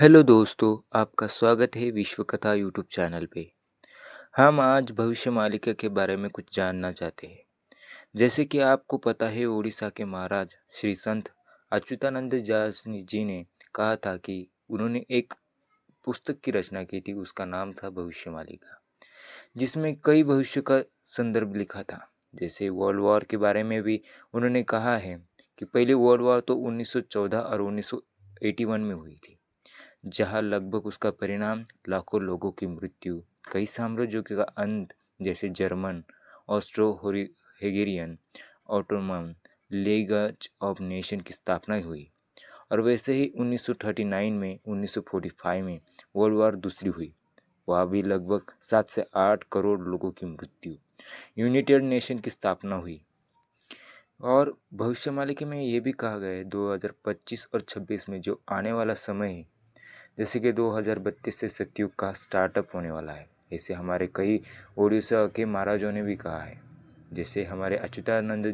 Hello दोस्तों, आपका स्वागत है विश्व कथा यूट्यूब चैनल पे। हम आज भविष्य मालिका के बारे में कुछ जानना चाहते हैं। जैसे कि आपको पता है, उड़ीसा के महाराज श्री संत अच्युतानंद दास जी ने कहा था कि उन्होंने एक पुस्तक की रचना की थी, उसका नाम था भविष्य मालिका, जिसमें कई भविष्य का संदर्भ लिखा था। जैसे वर्ल्ड वॉर के बारे में भी उन्होंने कहा है कि पहली वर्ल्ड वॉर तो 1914 और 1981 में हुई थी, जहां लगभग उसका परिणाम लाखों लोगों की मृत्यु, कई साम्राज्यों का अंत जैसे German, Austro Hungarian, Ottoman league of nation की स्थापना हुई। और वैसे ही 1939 में 1945 में वर्ल्ड वॉर दूसरी हुई। वहाँ भी लगभग 7 से 8 करोड़ लोगों की मृत्यु, यूनाइटेड नेशन की स्थापना हुई। और भविष्यवाणी में ये भी कहा गया है 2025 और 26 में जो आने वाला समय है, जैसे कि 2032 से सतयुग का स्टार्टअप होने वाला है। ऐसे हमारे कई ओडिशा के महाराजों ने भी कहा है। जैसे हमारे अच्युतानंद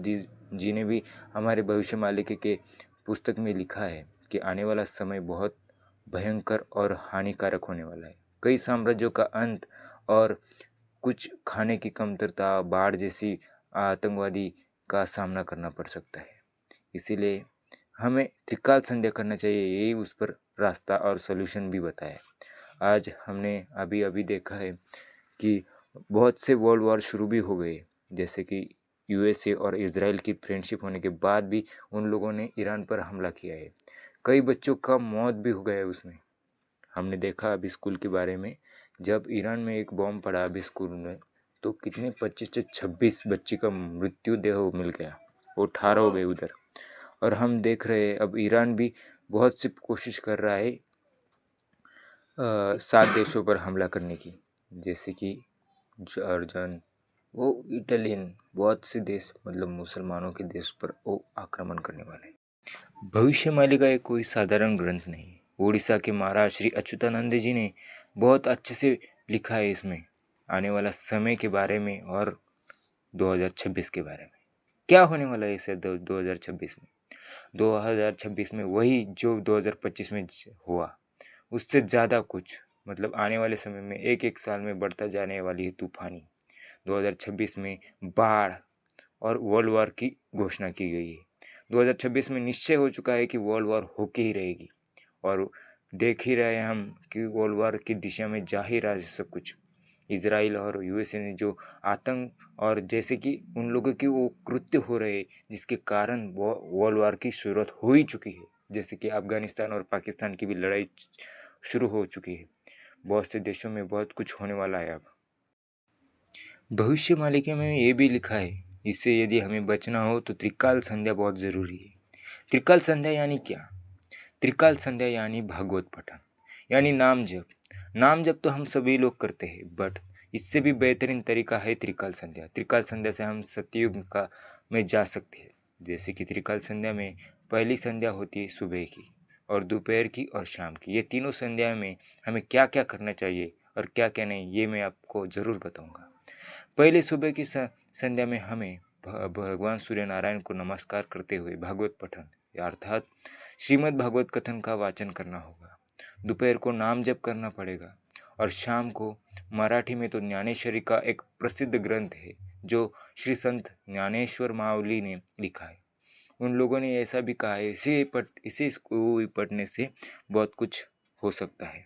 जी ने भी हमारे भविष्य मालिका के पुस्तक में लिखा है कि आने वाला समय बहुत भयंकर और हानिकारक होने वाला है। कई साम्राज्यों का अंत और कुछ खाने की कमतरता, बाढ़ जैसी आतंकवादी का सामना करना पड़ सकता है। इसीलिए हमें त्रिकाल संध्या करना चाहिए, यही उस पर रास्ता और सॉल्यूशन भी बताया। आज हमने अभी अभी देखा है कि बहुत से वर्ल्ड वॉर शुरू भी हो गए, जैसे कि यूएसए और इजराइल की फ्रेंडशिप होने के बाद भी उन लोगों ने ईरान पर हमला किया है। कई बच्चों का मौत भी हो गया है उसमें। हमने देखा अभी स्कूल के बारे में, जब ईरान में एक बॉम्ब पड़ा अभी स्कूल में, तो कितने 25 से 26 बच्चे का मृत्यु देह मिल गया, वो 18 हो गए उधर। और हम देख रहे हैं अब ईरान भी बहुत सी कोशिश कर रहा है 7 देशों पर हमला करने की, जैसे कि जॉर्डन, वो इटालियन, बहुत से देश, मतलब मुसलमानों के देश पर वो आक्रमण करने वाले हैं। भविष्य मालिका एक कोई साधारण ग्रंथ नहीं। उड़ीसा के महाराज श्री अच्युतानंद जी ने बहुत अच्छे से लिखा है इसमें आने वाला समय के बारे में और 2026 के बारे में। क्या होने वाला है इसे 2026 में? 2026 में वही जो 2025 में हुआ, उससे ज़्यादा कुछ, मतलब आने वाले समय में एक एक साल में बढ़ता जाने वाली है तूफानी। 2026 में बाढ़ और वर्ल्ड वॉर की घोषणा की गई है। 2026 में निश्चय हो चुका है कि वर्ल्ड वॉर होके ही रहेगी, और देख ही रहे हैं हम कि वर्ल्ड वॉर की दिशा में जा ही रहा है सब कुछ। इसराइल और यूएसए ने जो आतंक और जैसे कि उन लोगों की वो कृत्य हो रहे, जिसके कारण वो वर्ल्ड वॉर की शुरुआत हो ही चुकी है। जैसे कि अफगानिस्तान और पाकिस्तान की भी लड़ाई शुरू हो चुकी है। बहुत से देशों में बहुत कुछ होने वाला है। अब भविष्य मालिका में ये भी लिखा है, इससे यदि हमें बचना हो तो त्रिकाल संध्या बहुत ज़रूरी है। त्रिकाल संध्या यानी क्या? त्रिकाल संध्या यानी भागवत पठन, यानी नाम जप। नाम जप तो हम सभी लोग करते हैं, बट इससे भी बेहतरीन तरीका है त्रिकाल संध्या। त्रिकाल संध्या से हम सतयुग का में जा सकते हैं। जैसे कि त्रिकाल संध्या में पहली संध्या होती है सुबह की, और दोपहर की और शाम की। ये तीनों संध्या में हमें क्या क्या करना चाहिए और क्या क्या नहीं, ये मैं आपको ज़रूर बताऊँगा। पहले सुबह की संध्या में हमें भगवान सूर्य नारायण को नमस्कार करते हुए भागवत पठन, अर्थात श्रीमद् भागवत कथन का वाचन करना होगा। दोपहर को नाम जप करना पड़ेगा, और शाम को मराठी में तो ज्ञानेश्वरी का एक प्रसिद्ध ग्रंथ है जो श्री संत ज्ञानेश्वर मावली ने लिखा है। उन लोगों ने ऐसा भी कहा है, इसे पढ़ने से बहुत कुछ हो सकता है।